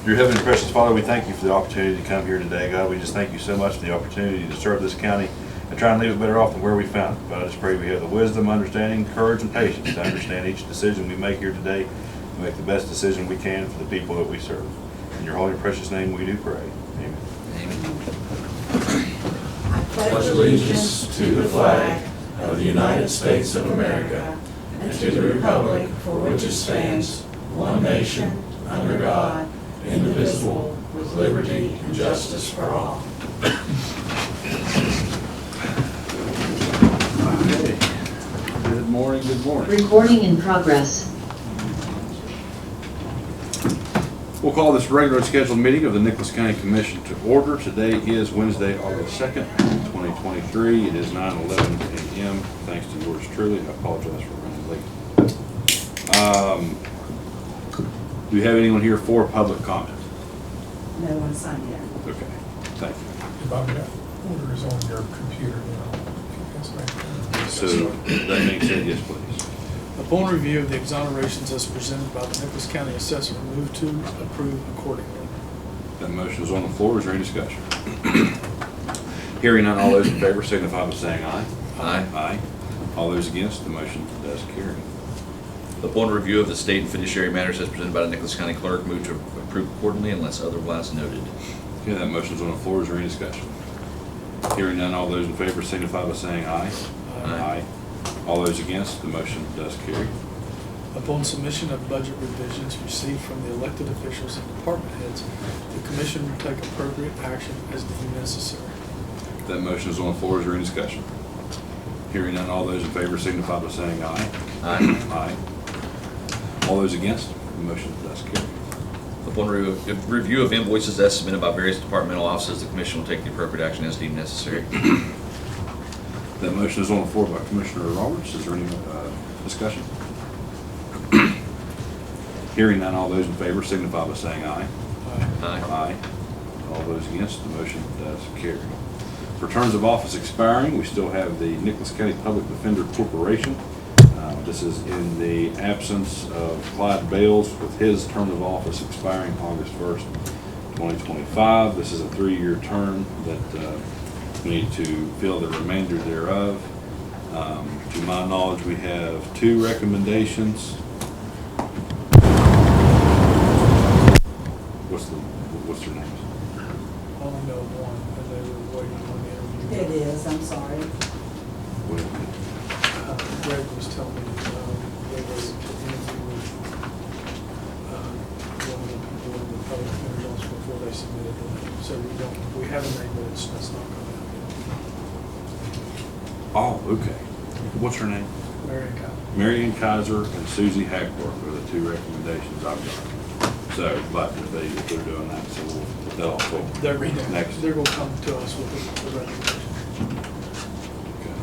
Dear Heavenly Precious Father, we thank you for the opportunity to come here today, God. We just thank you so much for the opportunity to serve this county and try and leave it better off than where we found it. God, I just pray we have the wisdom, understanding, courage, and patience to understand each decision we make here today and make the best decision we can for the people that we serve. In your holy and precious name we do pray. Amen. I pledge allegiance to the flag of the United States of America and to the republic for which it stands, one nation, under God, indivisible, with liberty and justice for all. Okay. Good morning, good morning. Recording in progress. We'll call this regular scheduled meeting of the Nicholas County Commission to order. Today is Wednesday, August 2nd, 2023. It is 9:11 a.m. Thanks to yours truly. I apologize for running late. Do we have anyone here for public comment? No one signed yet. Okay, thank you. Bob, that order is on your computer now. If you guys So, that being said, yes, please. Upon review of the exonerations as presented by the Nicholas County Assessor, move to approve accordingly. That motion is on the floor. Is there any discussion? Hearing none, all those in favor signify by saying aye. Aye. Aye. All those against, the motion does carry. Upon review of the state and fiduciary matters as presented by the Nicholas County Clerk, move to approve accordingly unless otherwise noted. Okay, that motion is on the floor. Is there any discussion? Hearing none, all those in favor signify by saying aye. Aye. All those against, the motion does carry. Upon submission of budget revisions received from the elected officials and department heads, the Commission will take appropriate action as deemed necessary. That motion is on the floor. Is there any discussion? Hearing none, all those in favor signify by saying aye. Aye. Aye. All those against, the motion does carry. Upon review of invoices as submitted by various departmental offices, the Commission will take the appropriate action as deemed necessary. That motion is on the floor by Commissioner Roberts. Is there any discussion? Hearing none, all those in favor signify by saying aye. Aye. Aye. All those against, the motion does carry. For terms of office expiring, we still have the Nicholas County Public Defender Corporation. This is in the absence of Clyde Bales with his term of office expiring August 1st, 2025. This is a 3-year term that we need to fill the remainder thereof. To my knowledge, we have 2 recommendations. What's their names? I only know one, and they were waiting on the interview. It is, I'm sorry. Greg was telling me, they were interviewing one of the people in the public defender's office before they submitted it. So we have a name, but that's not coming out Oh, okay. What's her name? yet. Marion County. Marion Kaiser and Susie Hackworth are the 2 recommendations I've got. So, but if they're doing that, so they'll also. They're Next. They're gonna come to us with the recommendation. Okay.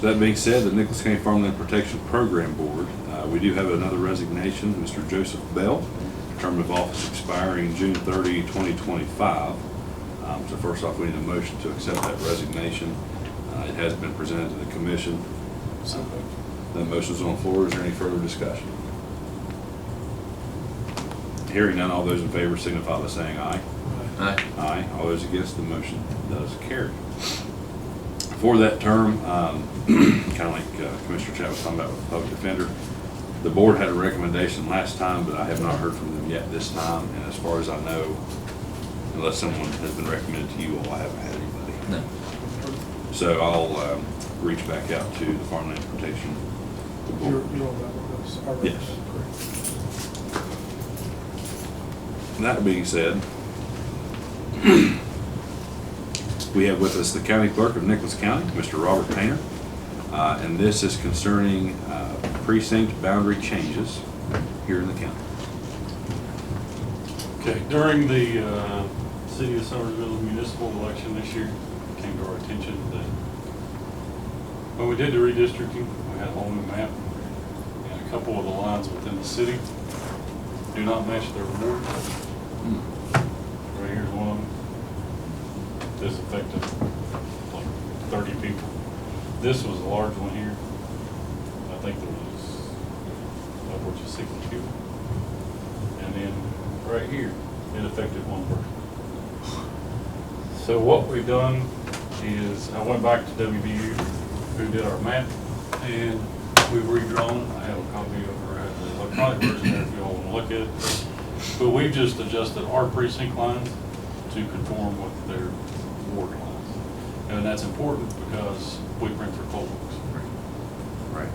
So that being said, the Nicholas County Farmland Protection Program Board, we do have another resignation, Mr. Joseph Bell, term of office expiring June 30, 2025. So first off, we need a motion to accept that resignation. It has been presented to the commission. So, The motion is on the floor. Is there any further discussion? Hearing none, all those in favor signify by saying aye. Aye. Aye. All those against, the motion does carry. For that term, kind of like Commissioner Chat was talking about with the public defender, the board had a recommendation last time, but I have not heard from them yet this time. And as far as I know, unless someone has been recommended to you all, I haven't had anybody. No. So I'll reach back out to the Farmland Protection You're Board. on that one, those are Yes. correct. That being said, we have with us the County Clerk of Nicholas County, Mr. Robert Painter. And this is concerning precinct boundary changes here in the county. Okay, during the City of Summersville municipal election this year, it came to our attention that when we did the redistricting, we had a whole new map, and a couple of the lines within the city do not match their ward. Right here's one of them. This affected like 30 people. This was a large one here. I think there was upwards of 60 people. And then right here, it affected one person. So what we've done is, I went back to WVU, who did our map, and we've redrawn. I have a copy of our electronic version there if you all want to look at it. But we've just adjusted our precinct lines to conform with their ward lines. And that's important because we print their poll books. Right.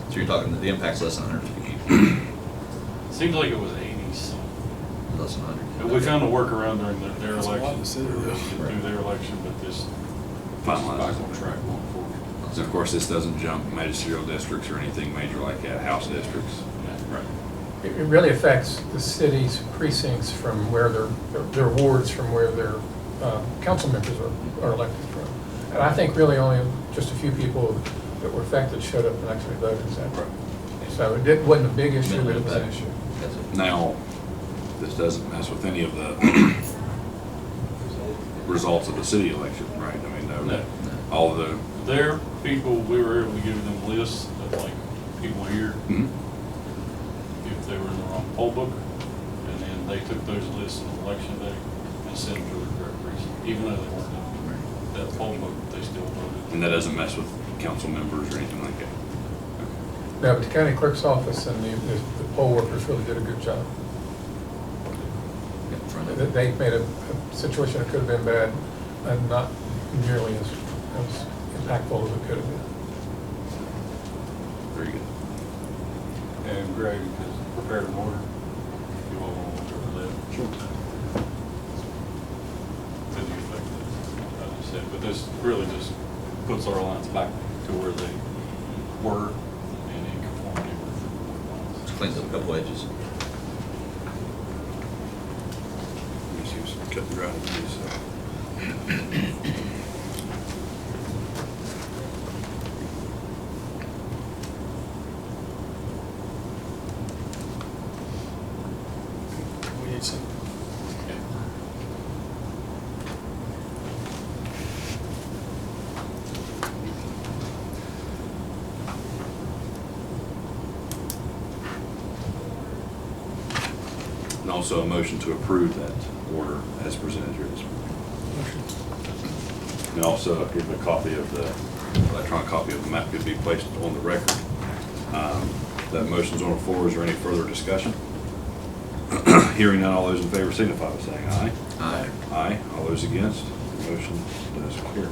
So you're talking, the impact's less than 150 people, Seems like it was 80-some. less than 100. And we found a workaround during their That's a lot election. to say, yeah. Through their election, but this Finalized. back on track going forward. And of course, this doesn't jump magisterial districts or anything major like that, house districts. Yeah. Right. It really affects the city's precincts from where their wards, from where their council members are elected from. And I think really only just a few people that were affected showed up and actually voted, is that right? So it wasn't a big issue, but it was an issue. That's it. Now, this doesn't mess with any of the results of the city election, right? I mean, No. all of the, Their people, we were able to give them lists of like people here, Mhm. if they were in the wrong poll book, and then they took those lists on election day and sent them to the correct precinct, even though they weren't in that poll book, they still voted. and that doesn't mess with council members or anything like that. No, but the county clerk's office and the poll workers really did a good job. In front of it. They made a situation that could have been bad and not nearly as impactful as it could have been. Very good. And Greg has prepared an order, if you all want to look over that. Sure. To the effect that I just said, but this really just puts our lines back to where they were and in conformity with the lines. Just cleans up a couple edges. Just use cut and dry to do so. We need some, And also a motion to approve that order as presented here this morning. motion. And also, if a copy of the, electronic copy of the map could be placed on the record. That motion's on the floor. Is there any further discussion? Hearing none, all those in favor signify by saying aye. Aye. Aye. All those against, the motion does carry.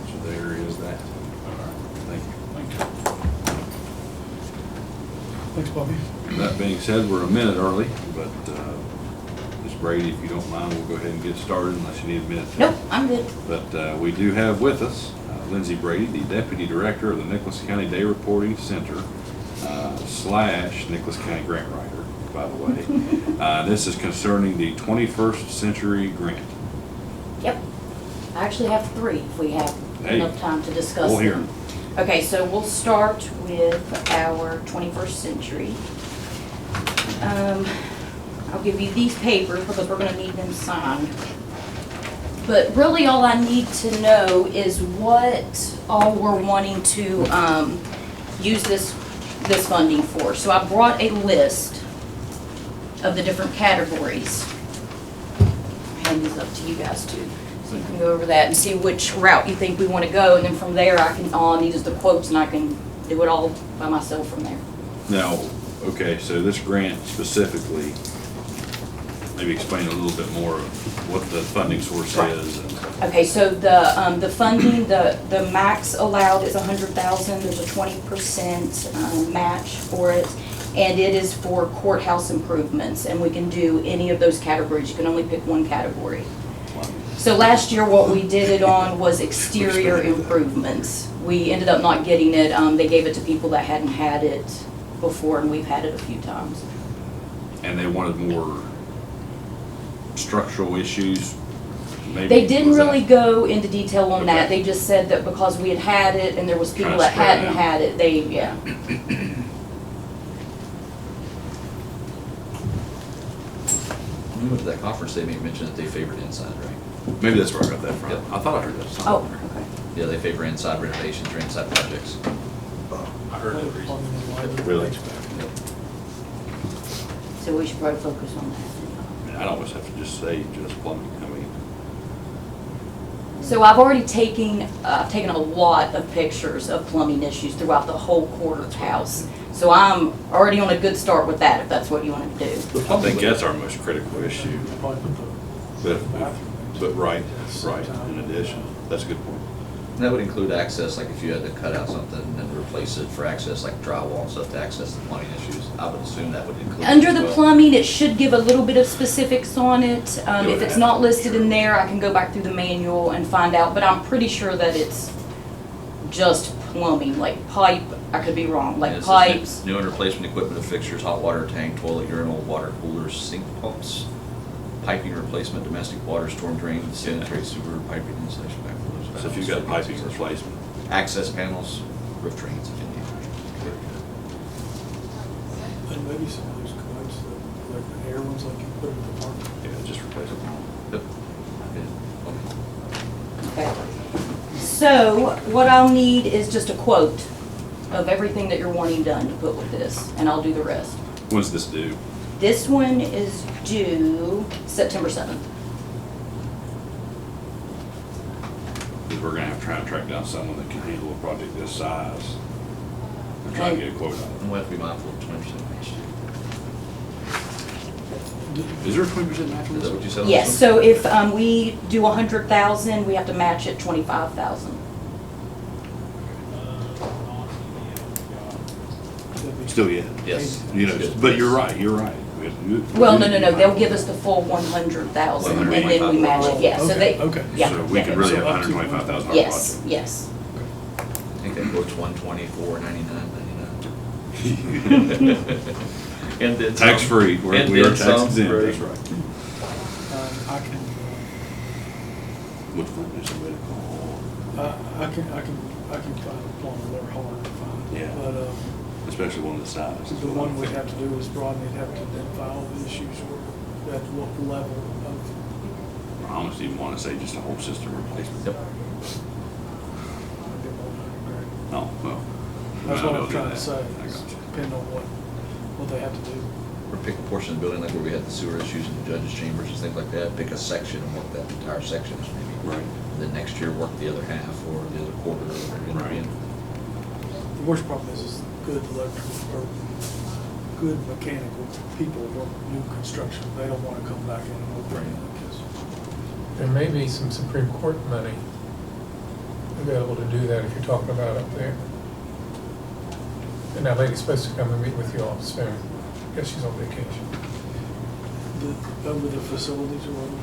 So there is that. All right, Thank you. thank you. Thanks, Bobby. That being said, we're a minute early, but Ms. Brady, if you don't mind, we'll go ahead and get started unless you need a minute. Nope, I'm good. But we do have with us Lindsay Brady, the Deputy Director of the Nicholas County Day Reporting Center / Nicholas County Grant Writer, by the way. This is concerning the 21st Century Grant. Yep. I actually have 3 if we have Hey, enough time to discuss we'll hear them. 'em. Okay, so we'll start with our 21st century. I'll give you these papers because we're gonna need them signed. But really all I need to know is what all we're wanting to, use this funding for. So I brought a list of the different categories. I'll hand these up to you guys too. So you can go over that and see which route you think we want to go, and then from there, all I need is the quotes, and I can do it all by myself from there. Now, okay, so this grant specifically, maybe explain a little bit more of what the funding source Right. is. And Okay, so the funding, the max allowed is 100,000, there's a 20% match for it, and it is for courthouse improvements, and we can do any of those categories, you can only pick one category. So last year, what we did it on was exterior improvements. We ended up not getting it, they gave it to people that hadn't had it before, and we've had it a few times. And they wanted more structural issues, maybe? They didn't Was that- really go into detail on that, Okay. they just said that because we had had it and there was people Kinda that spread hadn't out. had it, they, yeah. When we went to that conference, they mentioned that they favored inside, right? Maybe that's where I got that from. Yep. I thought I heard that Oh, somewhere. okay. Yeah, they favor inside renovations or inside projects. I heard that recently. Plumbing and lighting, Really? HVAC. So we should probably focus on that. I mean, I don't always have to just say just plumbing, I mean, So I've already taken a lot of pictures of plumbing issues throughout the whole quarter house. So I'm already on a good start with that, if that's what you want to do. I think that's our most critical issue. Probably put But, the bathroom in. but right, Same right, time. in addition, that's a good point. And that would include access, like if you had to cut out something and replace it for access, like drywall and stuff to access the plumbing issues. I would assume that would include. Under as the well. plumbing, it should give a little bit of specifics on it. It would If it's have not to, listed in sure. there, I can go back through the manual and find out, but I'm pretty sure that it's just plumbing, like pipe, I could be wrong, And like it says pipes. New and replacement equipment of fixtures, hot water tank, toilet, urinal, water coolers, sink pumps, piping replacement, domestic water, storm drains, sanitary sewer, piping installation, backflows. So if you've got piping replacement, Access panels, roof drains, if you need. And maybe some of those codes, like the air ones, like you put in the park. yeah, just replace it. Yep. Okay. Okay. So what I'll need is just a quote of everything that you're wanting done to put with this, and I'll do the rest. When's this due? This one is due September 7th. Because we're gonna have to try and track down someone that can handle a project this size and try and get a quote on And we'll have to be mindful of 20% match. it. Is there a 20% match on Is this? that what you said? on Yes, this so if we do 100,000, we have to match it 25,000. That'd be- Still yet. one? Yes. You know, Good. but you're right, you're right. We have to do it. Well, no, they'll give us the full 100,000 and then we match it, yeah, so they. Okay. Yeah, So we yeah. could really have So a up to $125,000 project. Yes, yes. I think that quote's 124.99. And then some. Tax-free, we And are then tax some exempt, free. that's right. I can, Which one is the way to call? I can find a plumber, they're hard to find. Yeah. But, Especially one this size. the one we'd have to do is Rodney'd have to identify all the issues or at what level of. I almost even want to say just a whole system replacement. Yep. No, well. That's what I'm I'll do trying to that. say, I is got you. depending on what they have to do. Or pick a portion of the building, like where we had the sewer issues in the judges' chambers and things like that, pick a section and work that entire section is maybe. Right. Then next year, work the other half or the other quarter or whatever you're gonna be in. The worst problem is good electrical or good mechanical people work new construction. They don't want to come back in and open it because There may be some Supreme Court money available to do that if you're talking about up there. And that lady's supposed to come and meet with you all soon. I guess she's on vacation. over the facilities or whatever.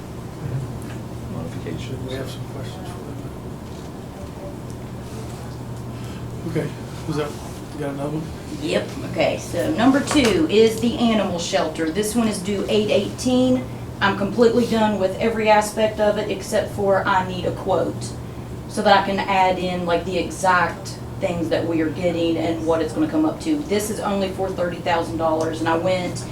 Modifications. Should we have some questions for them? Okay, was that, you got another one? Yep, okay, so number 2 is the animal shelter. This one is due 8/18. I'm completely done with every aspect of it except for I need a quote so that I can add in like the exact things that we are getting and what it's gonna come up to. This is only for $30,000 and I went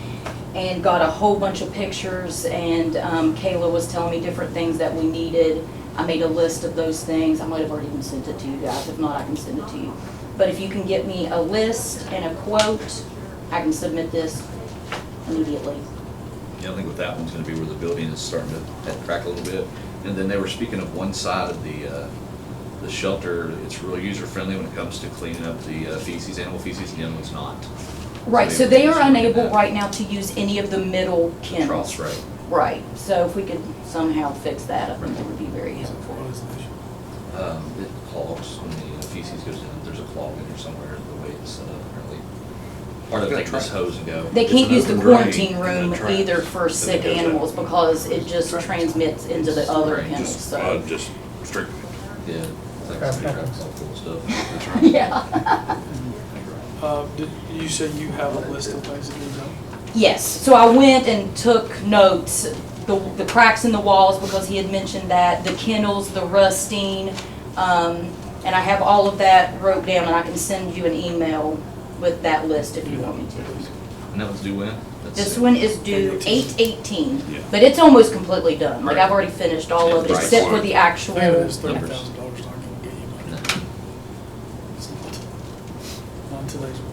and got a whole bunch of pictures and Kayla was telling me different things that we needed. I made a list of those things. I might have already even sent it to you guys. If not, I can send it to you. But if you can get me a list and a quote, I can submit this immediately. Yeah, I think with that one's gonna be where the building is starting to crack a little bit. And then they were speaking of one side of the shelter, it's really user-friendly when it comes to cleaning up the feces, animal feces, and the other one's not. Right, so they are unable right now to use any of the middle The kennels. troughs, right. Right, so if we could somehow fix that, I think it would be very helpful. What is the issue? It clogs when the feces goes in, there's a clog in there somewhere, the way it's set up apparently. Part of it, take this hose and go. They It's can't an use the open drain quarantine and room then traps. either for And it sick goes out. animals because it just transmits into the other Right, kennels, Just, so. just strictly. Yeah. It's like That somebody happens. traps all full of stuff. That's right. Yeah. Did you say you have a list of things that need done? Yes, so I went and took notes, the cracks in the walls, because he had mentioned that, the kennels, the rusting, and I have all of that wrote down, and I can send you an email with that list if you want me to. And that one's due when? That's This it. one is due 8/18, Yeah. but it's almost completely done, like I've already finished all of it, Right. except for the actual. I think it is yeah. $30,000, I can get you in today's world.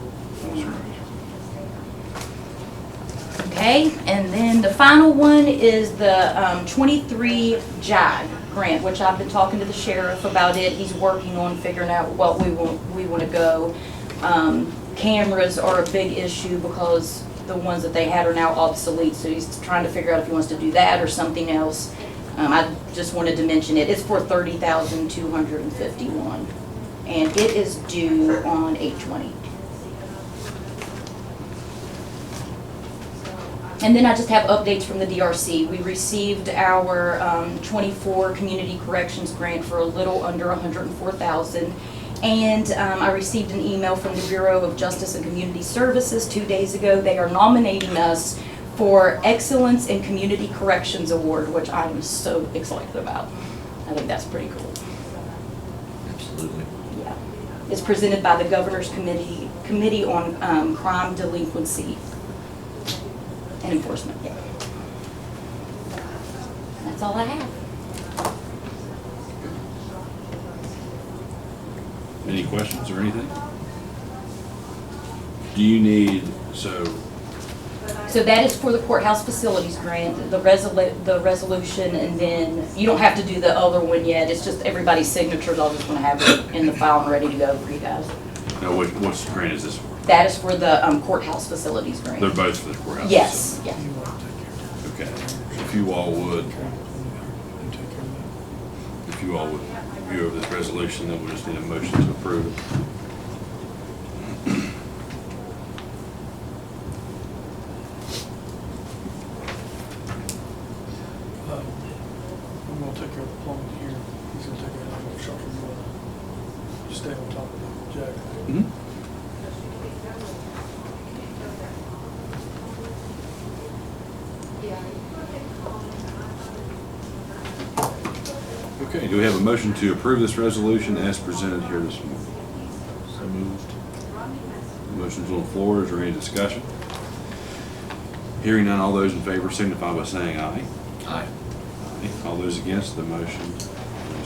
Okay, and then the final one is the 23 JAG grant, which I've been talking to the sheriff about it. He's working on figuring out what we want to go. Cameras are a big issue because the ones that they had are now obsolete, so he's trying to figure out if he wants to do that or something else. I just wanted to mention it. It's for $30,251, and it is due on 8/20. And then I just have updates from the DRC. We received our 24 community corrections grant for a little under $104,000. And I received an email from the Bureau of Justice and Community Services 2 days ago. They are nominating us for Excellence in Community Corrections Award, which I'm so excited about. I think that's pretty cool. Absolutely. Yeah. It's presented by the Governor's Committee on Crime, Delinquency, and Enforcement. Yeah. That's all I have. Any questions or anything? Do you need, So that is for the courthouse facilities grant, the resolution, and then you don't have to do the other one yet. It's just everybody's signatures. I'll just want to have it in the file and ready to go for you guys. no, what's grant is this for? That is for the courthouse facilities They're grant. both for the courthouse. Yes, yeah. You want to take care of Okay, if you all would, that. And take care of that. if you all would review over this resolution, then we'll just need a motion to approve it. I'm gonna take care of the plumbing here. He's gonna take care of the shelter. Just stay on top of the jack. Mhm. Okay, do we have a motion to approve this resolution as presented here this morning? So moved. Motion's on the floor, is there any discussion? Hearing none, all those in favor signify by saying aye. Aye. Aye. All those against, the motion is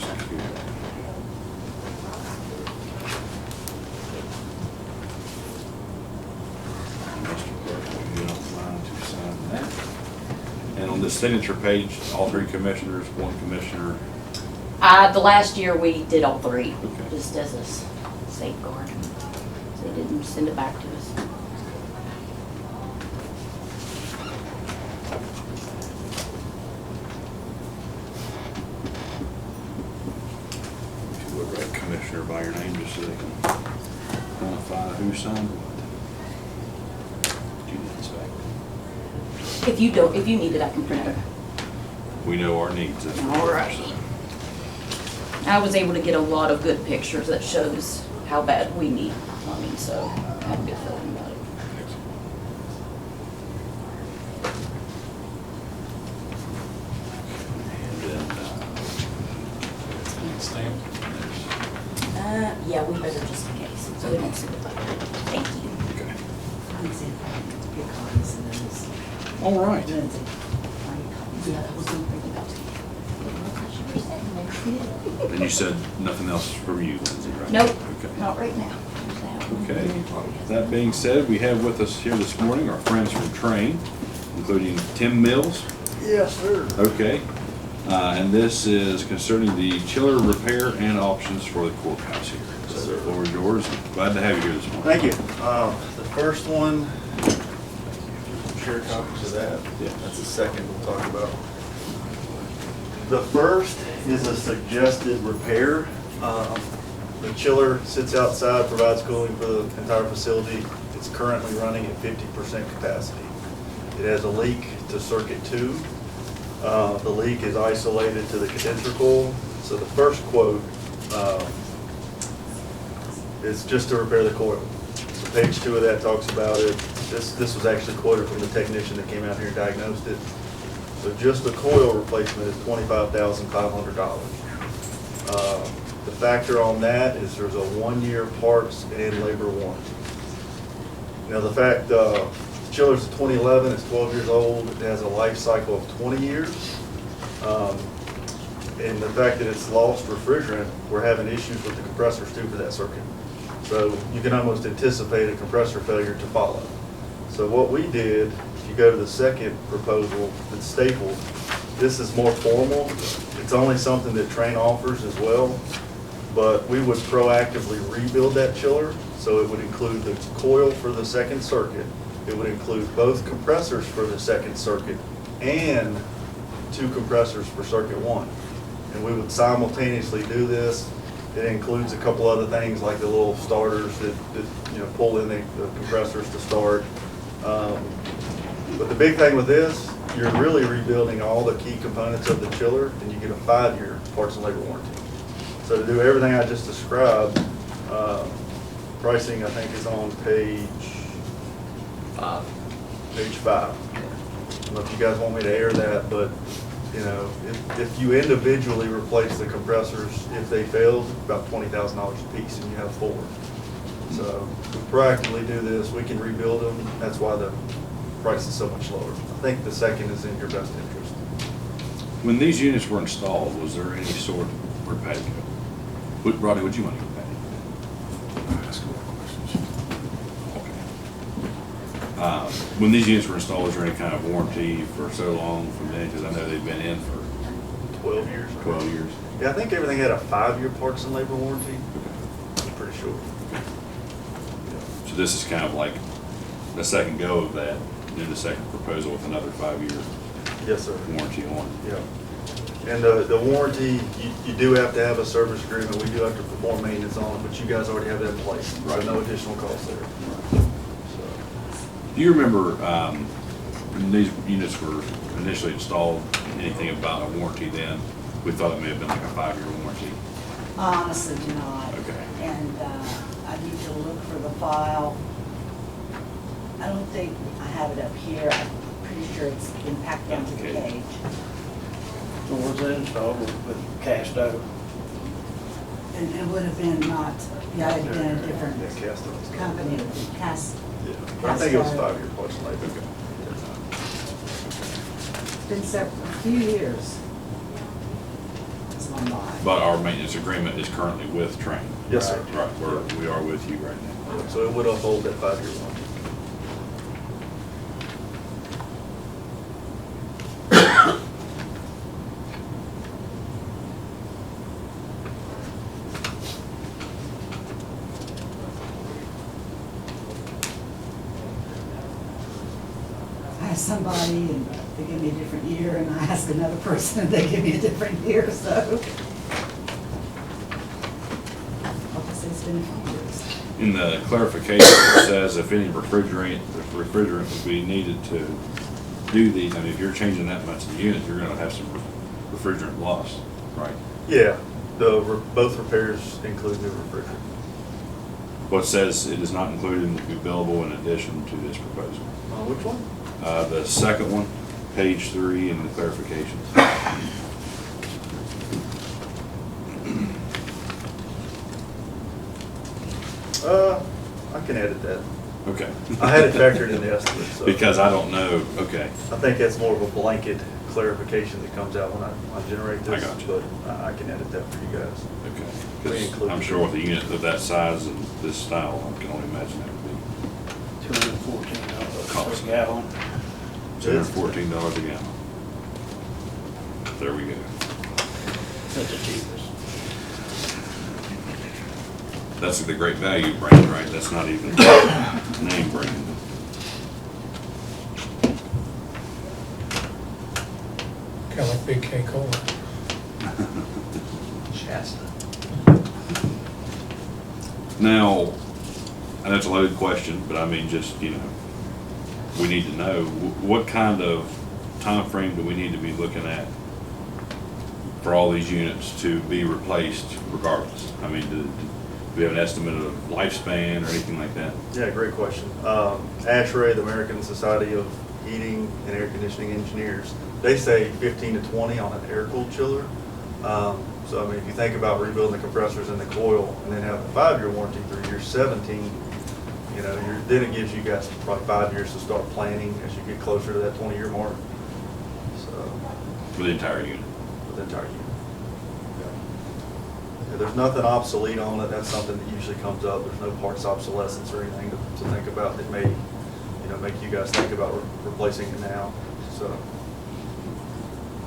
carried. Mr. Clerk, if you don't mind to sign that. And on the signature page, all three commissioners, one commissioner. The last year we did all three, Okay. just as a safeguard. So they didn't send it back to us. If you would write commissioner by your name, just so they can identify who signed what. Do you need this back? If you need it, I can print it. We know our needs. that's what All we're right. saying. I was able to get a lot of good pictures that shows how bad we need plumbing, so I have a good feeling about it. And then, Stamp. Yeah, we better just in case, so we don't send it back. Thank you. okay. Get copies and then it's All right. Lindsay. Yeah, that was one thing about it. And you said nothing else from you, Lindsay, right? Nope, Okay. not right now. There's that one. Okay. That being said, we have with us here this morning our friends from Train, including Tim Mills. Yes, sir. Okay. And this is concerning the chiller repair and options for the courthouse here. So the floor is yours. Glad to have you here this morning. Thank you. The first one, share copies of that. Yeah. That's the second we'll talk about. The first is a suggested repair. The chiller sits outside, provides cooling for the entire facility. It's currently running at 50% capacity. It has a leak to circuit 2. The leak is isolated to the condenser coil. So the first quote is just to repair the coil. So page 2 of that talks about it. This was actually quoted from the technician that came out here and diagnosed it. So just the coil replacement is $25,500. The factor on that is there's a 1-year parts and labor warranty. Now the fact, chiller's a 2011, it's 12 years old, it has a life cycle of 20 years. And the fact that it's lost refrigerant, we're having issues with the compressors too for that circuit. So you can almost anticipate a compressor failure to follow. So what we did, if you go to the second proposal that's stapled, this is more formal. It's only something that Trane offers as well, but we would proactively rebuild that chiller. So it would include the coil for the second circuit. It would include both compressors for the second circuit and 2 compressors for circuit 1. And we would simultaneously do this. It includes a couple other things like the little starters that pull in the compressors to start. But the big thing with this, you're really rebuilding all the key components of the chiller, and you get a 5-year parts and labor warranty. So to do everything I just described, pricing I think is on page 5. I don't know if you guys want me to air that, but if you individually replace the compressors, if they failed, about $20,000 a piece, and you have 4. So we proactively do this, we can rebuild them, that's why the price is so much lower. I think the second is in your best interest. When these units were installed, was there any sort of repetitive? Rodney, would you want to go back? Ask more questions. Okay. When these units were installed, was there any kind of warranty for so long from then? Because I know they've been in for 12 years. 12 years. Yeah, I think everything had a 5-year parts and labor warranty. I'm pretty sure. So this is kind of like the second go of that, and then the second proposal with another 5-year Yes, sir. warranty on it. Yeah. And the warranty, you do have to have a service agreement. We do have to perform maintenance on it, but you guys already have that in place. So Right. no additional cost there. So, Do you remember when these units were initially installed, anything about a warranty then? We thought it may have been like a 5-year warranty. I honestly do not. Okay. And I need to look for the file. I don't think I have it up here. I'm pretty sure it's been packed onto the Okay. cage. So was that installed with cast out? And it would have been not, yeah, it had been a different yeah, cast iron. company, Cast. Yeah. But I think it was Cast iron. 5-year parts and labor. It's been a few years. It's gone by. But our maintenance agreement is currently with Trane. Yes, sir. Right, we are with you right now. So it would uphold that 5-year warranty. I asked somebody and they give me a different year, and I ask another person and they give me a different year, so. Obviously, it's been a few years. In the clarification, it says if any refrigerant would be needed to do these, I mean, if you're changing that much of the unit, you're gonna have some refrigerant loss, right? Yeah, both repairs include new refrigerant. Well, it says it is not included and will be billable in addition to this proposal. Which one? The second one, page 3 in the clarifications. I can edit that. Okay. I had it factored in the estimate, so. Because I don't know, okay. I think that's more of a blanket clarification that comes out when I generate this. I got you. But I can edit that for you guys. Okay. We Because include- I'm sure with a unit of that size and this style, I can only imagine that would be $214 per gallon. $214 a gallon. There we go. That's the cheapest. That's the Great Value brand, right? That's not even name brand. Kind of like Big K Cola. Shasta. Now, and that's a loaded question, but I mean, just, we need to know, what kind of time frame do we need to be looking at for all these units to be replaced regardless? I mean, do we have an estimate of lifespan or anything like that? Yeah, great question. ASHRAE, the American Society of Heating and Air Conditioning Engineers, they say 15 to 20 on an air-cooled chiller. So, I mean, if you think about rebuilding the compressors and the coil and then having a 5-year warranty through year 17, then it gives you guys probably 5 years to start planning as you get closer to that 20-year mark. So, For the entire unit? for the entire unit. There's nothing obsolete on it. That's something that usually comes up. There's no parts obsolescence or anything to think about that may, make you guys think about replacing it now. So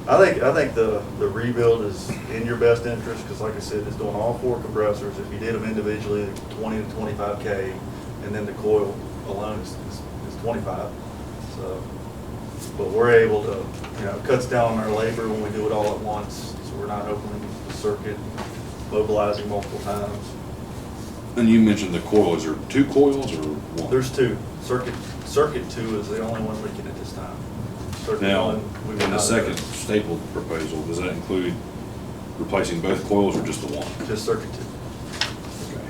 I think the rebuild is in your best interest, because like I said, it's doing all 4 compressors. If you did them individually, 20 to 25K, and then the coil alone is 25. So, but we're able to, it cuts down on our labor when we do it all at once. So we're not opening the circuit, mobilizing multiple times. And you mentioned the coil, is there 2 coils or 1? There's 2. Circuit 2 is the only one leaking at this time. Circuit Now, 1, we would in the not second address. stapled proposal, does that include replacing both coils or just the one? Just circuit 2. Okay.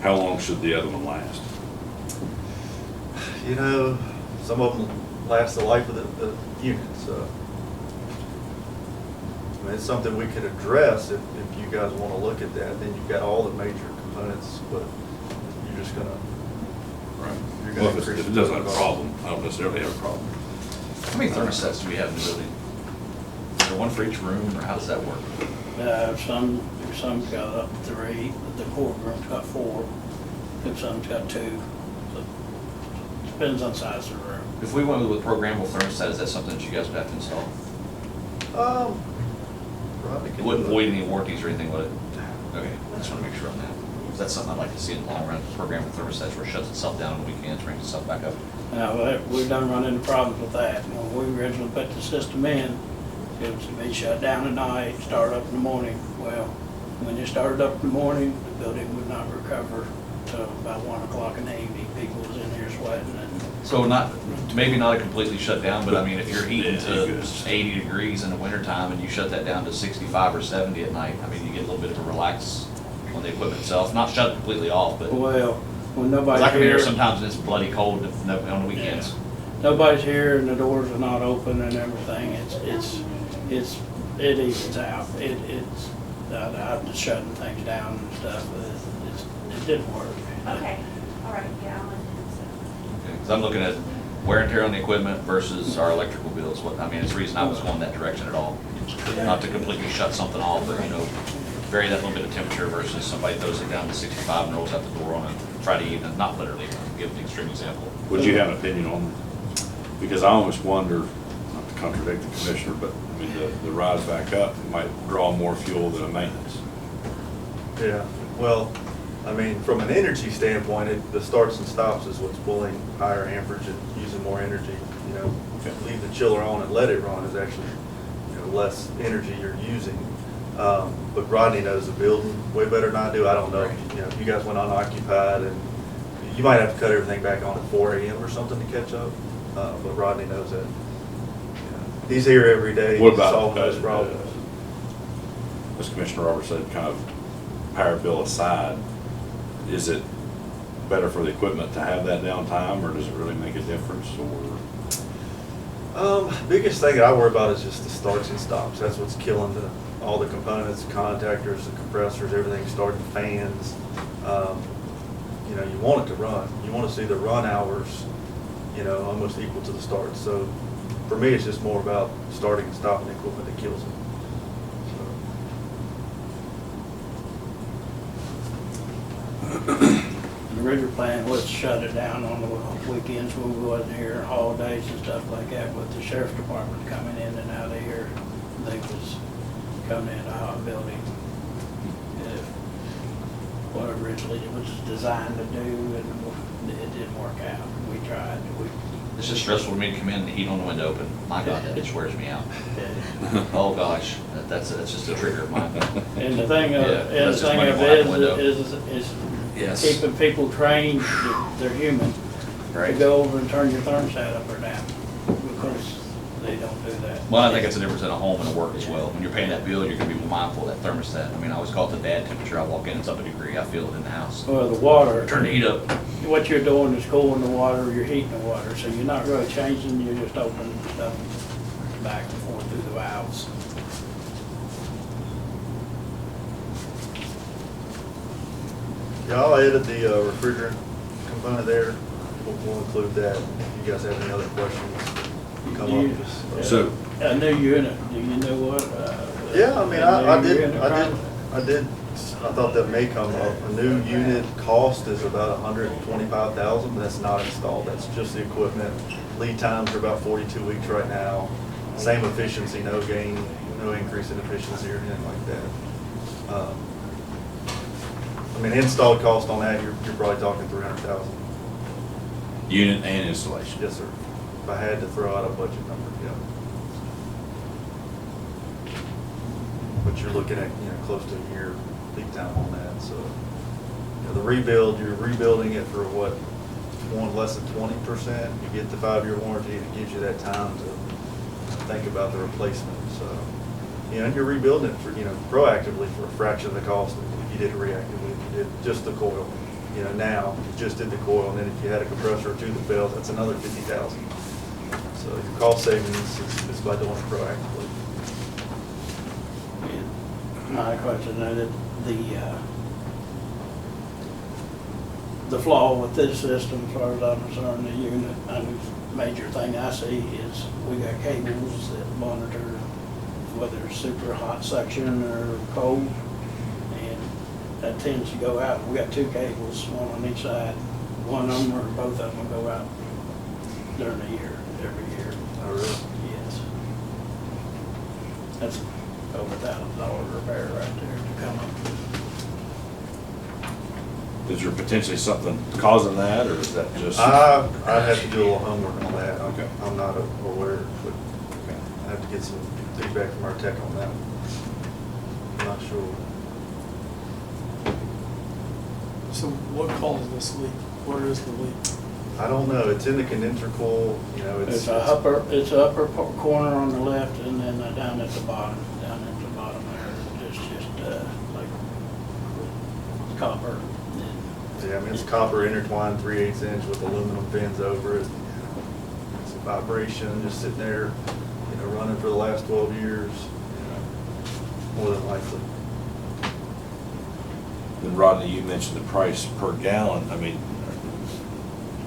How long should the other one last? Some of them last the life of the unit, so. I mean, it's something we could address if you guys want to look at that. Then you've got all the major components, but you're just gonna. Right. You're Well, gonna if increase it the doesn't have a cost. problem, I don't necessarily have a problem. How many thermostats do we have in the building? Is there one for each room, or how does that work? Some's got up 3, the courtroom's got 4, and some's got 2. So depends on size of the room. If we went with a programmable thermostat, is that something that you guys would have to install? Probably It can wouldn't do void any warranties or anything, would it? Okay, I just want to make sure on that. 'Cause that's something I'd like to see in the long run, programmable thermostats where it shuts itself down on weekends, brings itself back up. Now, we've done run into problems with that. When we originally put the system in, it was to be shut down at night, start up in the morning. Well, when you started up in the morning, the building would not recover till about 1 o'clock in the evening. People was in here sweating and. So maybe not a completely shut down, but I mean, if you're heating Yeah, to you could- 80 degrees in the wintertime and you shut that down to 65 or 70 at night, I mean, you get a little bit of a relax on the equipment itself, not shut completely off, but. Well, when 'Cause nobody's I come here here, sometimes and it's bloody cold on the weekends. nobody's here and the doors are not open and everything, it evens out. I'm just shutting things down and stuff, but it didn't work. Okay, all right, yeah, I'll let him Because I'm looking at wear and tear on the equipment versus our electrical bills. It's the reason I was going that direction at all. Not to completely shut something off, but, vary that little bit of temperature versus somebody throws it down to 65 and rolls out the door on a Friday evening, not literally, give an extreme example. Would you have an opinion on, because I almost wonder, not to contradict the commissioner, but the rise back up might draw more fuel than a maintenance. Yeah, well, from an energy standpoint, the starts and stops is what's pulling higher amperage and using more energy. Leave the chiller on and let it run is actually, less energy you're using. But Rodney knows the building way better than I do. I don't know, if you guys went unoccupied, and you might have to cut everything back on at 4 a.m. or something to catch up. But Rodney knows that. He's here every day What about, solving those problems. as Commissioner Roberts said, kind of power bill aside, is it better for the equipment to have that downtime, or does it really make a difference, or? Biggest thing that I worry about is just the starts and stops. That's what's killing all the components, the contactors, the compressors, everything, starting fans. You want it to run. You want to see the run hours, almost equal to the start. So for me, it's just more about starting and stopping the equipment that kills it. The original plan was to shut it down on the weekends when we wasn't here, holidays and stuff like that, with the sheriff's department coming in and out of here. They was coming into our building. What originally it was designed to do, and it didn't work out. We tried, It's just stressful for me to come in and the heat on the window open. My God, that just wears me out. Oh, gosh, that's just a trigger of mine. And the thing of, Yeah, and the that's just thing money of going out the window. is Yes. keeping people trained, they're human, to Right. go over and turn your thermostat up or down, because they don't do that. Well, I think it's a difference in a home and a work as well. When you're paying that bill, you're gonna be mindful of that thermostat. I always call it the dad temperature. I walk in, it's up a degree, I feel it in the house. Well, the water. Turn the heat up. What you're doing is cooling the water, you're heating the water, so you're not really changing, you're just opening stuff back and forth through the valves. Yeah, I'll edit the refrigerant component there. We'll include that. If you guys have any other questions, come up. So- A new unit, do you know what, Yeah, I mean, I thought that may come up. A new unit cost is about 125,000, but that's not installed, that's just the equipment. Lead times are about 42 weeks right now. Same efficiency, no gain, no increase in efficiency or anything like that. I mean, installed cost on that, you're probably talking 300,000. Unit and installation. Yes, sir. If I had to throw out a budget number, yeah. But you're looking at, close to a year lead time on that, so. The rebuild, you're rebuilding it for what, less than 20%. You get the 5-year warranty, and it gives you that time to think about the replacement, so. And you're rebuilding it for, proactively for a fraction of the cost if you did it reactively, if you did just the coil. Now, you just did the coil, and then if you had a compressor or two that failed, that's another 50,000. So your cost savings is by doing it proactively. My question is the flaw with this system, as far as I'm concerned, the unit, major thing I see is we got cables that monitor whether it's super hot suction or cold, and that tends to go out. We got 2 cables, one on each side. One of them or both of them will go out during the year, every year. Oh, really? Yes. That's over $1,000 repair right there to come up. Is there potentially something causing that, or is that just? I'd have to do a little homework on that. Okay. I'm not aware, but I have to get some feedback from our tech on that. I'm not sure. So what caused this leak? Where is the leak? I don't know. It's in the condenser coil, It's a upper corner on the left, and then down at the bottom there, it's just like copper. Yeah, I mean, it's copper intertwined 3/8 inch with aluminum fins over it. It's a vibration just sitting there, running for the last 12 years, more than likely. And Rodney, you mentioned the price per gallon. I mean,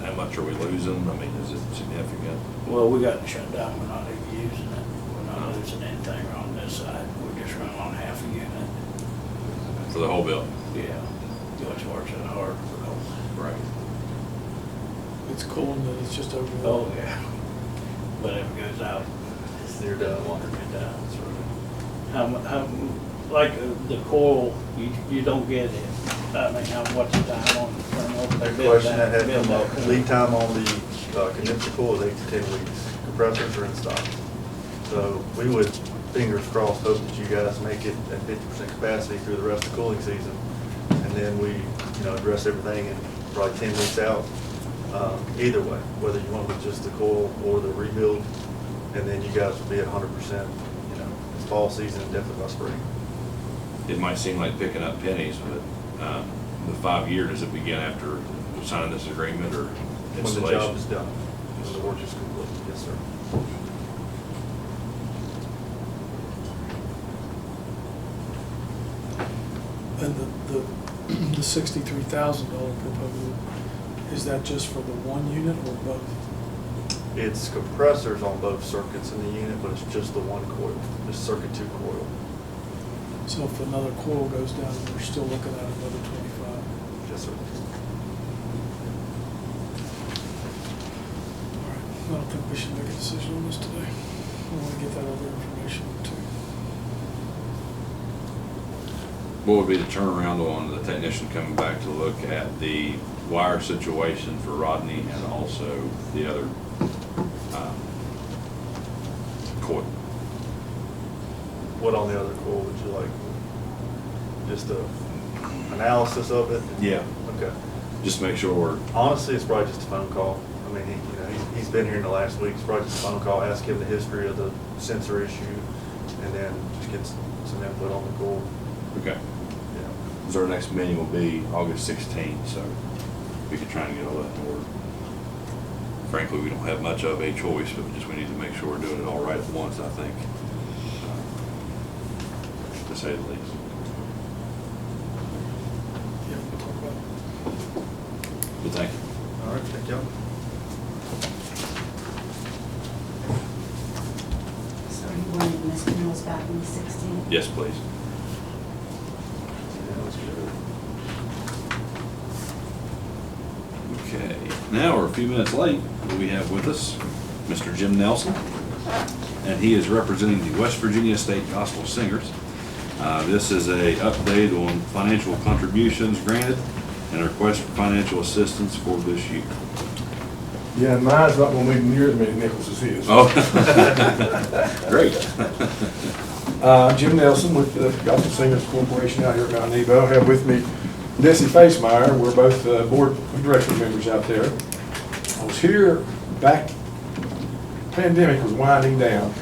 how much are we losing? I mean, is it significant? Well, we got to shut down, we're not even using it, we're not losing anything on this side, we're just running on half a unit. For the whole bill? Yeah, which works out hard for those. Right. It's cool that it's just over there. Oh, yeah. But if it goes out, You're done. water get down. Like the coil, you don't get it. I mean, what's the time on the turnover? That question that had come up, lead time on the condenser coil is 8 to 10 weeks. Compressors are in stock. So we would, fingers crossed, hope that you guys make it at 50% capacity through the rest of the cooling season. And then we, address everything in probably 10 weeks out. Either way, whether you want with just the coil or the rebuild, and then you guys will be at 100%, it's fall season and definitely by spring. It might seem like picking up pennies, but the 5 year, does it begin after signing this agreement or When the installation? job is done, when the work is complete, yes, sir. And the $63,000 proposal, is that just for the one unit or both? It's compressors on both circuits in the unit, but it's just the one coil, just circuit 2 coil. So if another coil goes down, we're still looking at another 25. Yes, sir. All right, I don't think we should make a decision on this today. I want to get that other information too. What would be the turnaround on the technician coming back to look at the wire situation for Rodney and also the other coil? What on the other coil would you like? Just a analysis of it? Yeah. Okay. Just make sure we're, Honestly, it's probably just a phone call. I mean, he's been here in the last week. It's probably just a phone call, ask him the history of the sensor issue, and then just get some input on the coil. okay. Yeah. Because our next meeting will be August 16th, so we could try and get all that in order. Frankly, we don't have much of a choice, but we need to make sure we're doing it all right at once, I think, to say the least. Yeah, we'll talk about it. But thank you. All right, thank y'all. So you wanted Ms. Mills back on the 16th? Yes, please. Okay, now we're a few minutes late, but we have with us Mr. Jim Nelson, and he is representing the West Virginia State Gospel Singers. This is a update on financial contributions granted and a request for financial assistance for this year. Yeah, and mine's not gonna be near as many nickels as his. Oh, great. Jim Nelson with the Gospel Singers Corporation out here at Mount Nebo. I have with me Desi Facemeyer. We're both board of director members out there. I was here back, pandemic was winding down,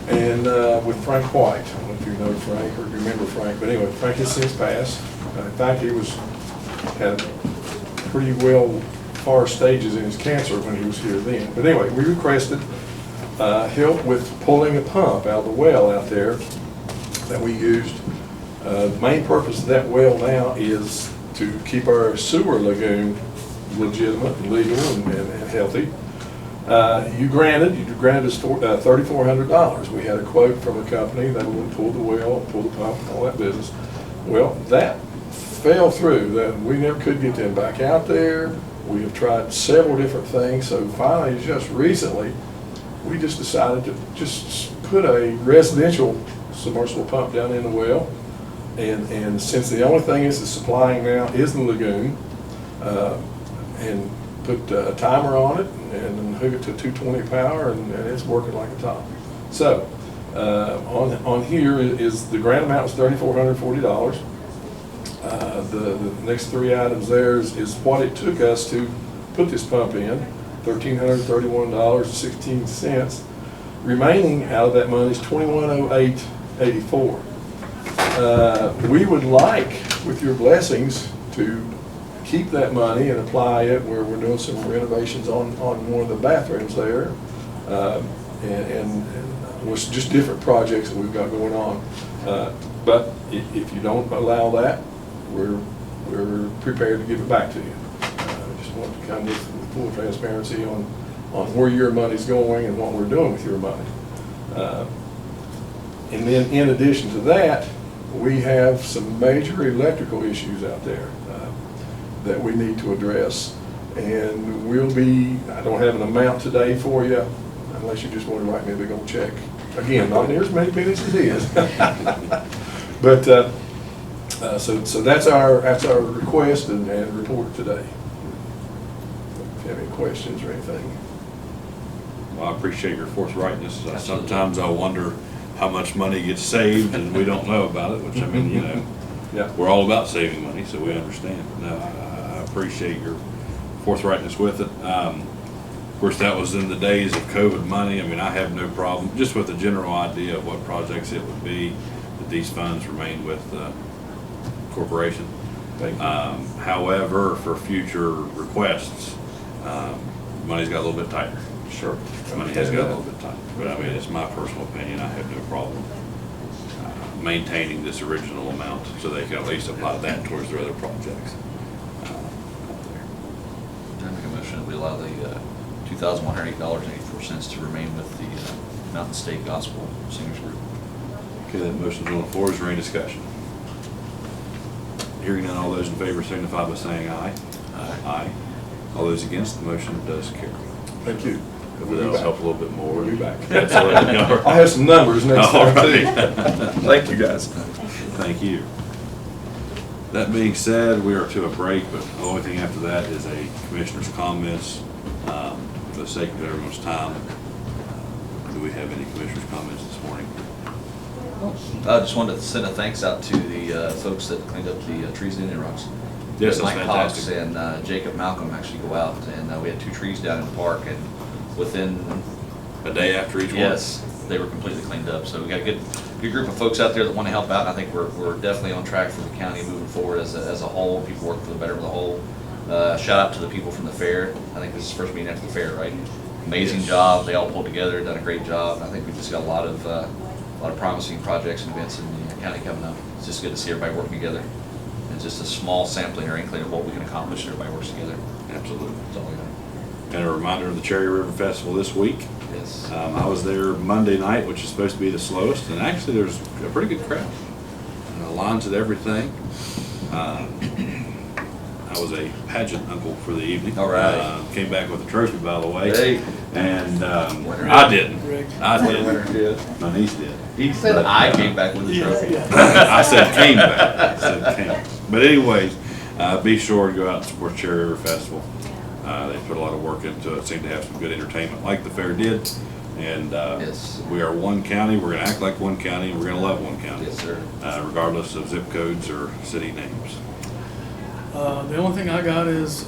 and with Frank White. I don't know if you know Frank or remember Frank, but anyway, Frank has since passed. In fact, he had pretty well far stages in his cancer when he was here then. But anyway, we requested help with pulling a pump out of the well out there that we used. The main purpose of that well now is to keep our sewer lagoon legitimate, and legal, and healthy. You granted us $3,400. We had a quote from a company that would pull the well, pull the pump, all that business. Well, that fell through. That we never could get them back out there. We have tried several different things, so finally, just recently, we just decided to just put a residential submersible pump down in the well. And since the only thing is supplying now is the lagoon, and put a timer on it and hook it to 220 power, and it's working like a top. So on here is the grant amount was $3,440. The next three items there is what it took us to put this pump in, $1,331.16. Remaining out of that money is $2,108.84. We would like, with your blessings, to keep that money and apply it where we're doing some renovations on one of the bathrooms there, and with just different projects that we've got going on. But if you don't allow that, we're prepared to give it back to you. Just want to kind of with full transparency on where your money's going and what we're doing with your money. And then in addition to that, we have some major electrical issues out there that we need to address. And I don't have an amount today for you, unless you just want to write me a big old check. Again, not near as many pennies as it is. But so that's our request and report today. If you have any questions or anything. Well, I appreciate your forthrightness. Sometimes I wonder how much money gets saved and we don't know about it, which I mean, Yeah. we're all about saving money, so we understand. But no, I appreciate your forthrightness with it. Of course, that was in the days of COVID money. I mean, I have no problem, just with the general idea of what projects it would be, that these funds remain with the corporation. Thank you. However, for future requests, money's got a little bit tighter. Sure. Money has got a little bit tighter, but I mean, it's my personal opinion, I have no problem maintaining this original amount so they can at least apply that towards their other projects. I make a motion that we allow the $2,108.84 to remain with the Mountain State Gospel Singers Group. Okay, that motion's on the floor. Is there any discussion? Hearing none, all those in favor signify by saying aye. Aye. Aye. All those against, the motion does carry. Thank you. Hopefully that'll help a little bit more. We'll be back. Absolutely. I'll have some numbers next All time too. right. Thank you, guys. Thank you. That being said, we are to a break, but the only thing after that is a commissioner's comments. For the sake of everyone's time, do we have any commissioner's comments this morning? I just wanted to send a thanks out to the folks that cleaned up the trees in Indian Rocks. Yes, that's Mike Cox fantastic. and Jacob Malcolm actually go out, and we had 2 trees down in the park, and within, A day after each one? yes, they were completely cleaned up. So we got a good group of folks out there that want to help out, and I think we're definitely on track for the county moving forward as a whole. People work for the better of the whole. Shout out to the people from the fair. I think this is the first meeting after the fair, right? Amazing Yes. job. They all pulled together, done a great job. I think we just got a lot of promising projects and events in the county coming up. It's just good to see everybody working together. It's just a small sampling or inkling of what we can accomplish if everybody works together. Absolutely. That's all we got. And a reminder of the Cherry River Festival this week, Yes. I was there Monday night, which is supposed to be the slowest, and actually there's a pretty good crowd. Lines at everything. I was a pageant uncle for the evening. All right. Came back with a trophy, by the way. Hey. And Winner. I didn't. Greg. I Winner didn't. did. My niece did. He said I came back with the trophy. I said came back. I said came. But anyways, be sure to go out and support Cherry River Festival. They put a lot of work into it, seem to have some good entertainment like the fair did. And Yes. we are one county, we're gonna act like one county, and we're gonna love one county. Yes, sir. Regardless of zip codes or city names. The only thing I got is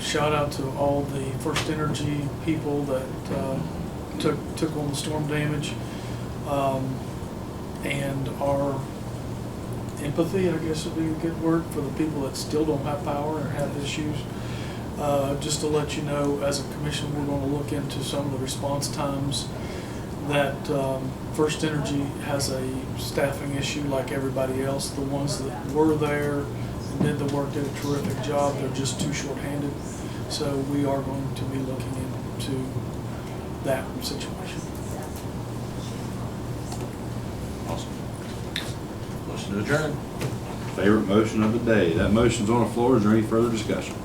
shout out to all the First Energy people that took on the storm damage, and our empathy, I guess would be a good word, for the people that still don't have power or have issues. Just to let you know, as a commission, we're going to look into some of the response times. That First Energy has a staffing issue like everybody else. The ones that were there and did the work did a terrific job. They're just too short-handed. So we are going to be looking into that situation. Awesome. Motion to adjourn. Favorite motion of the day. That motion's on the floor. Is there any further discussion?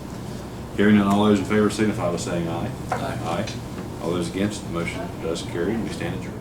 Hearing none, all those in favor signify by saying aye. Aye. Aye. All those against, the motion does carry, and we stand adjourned.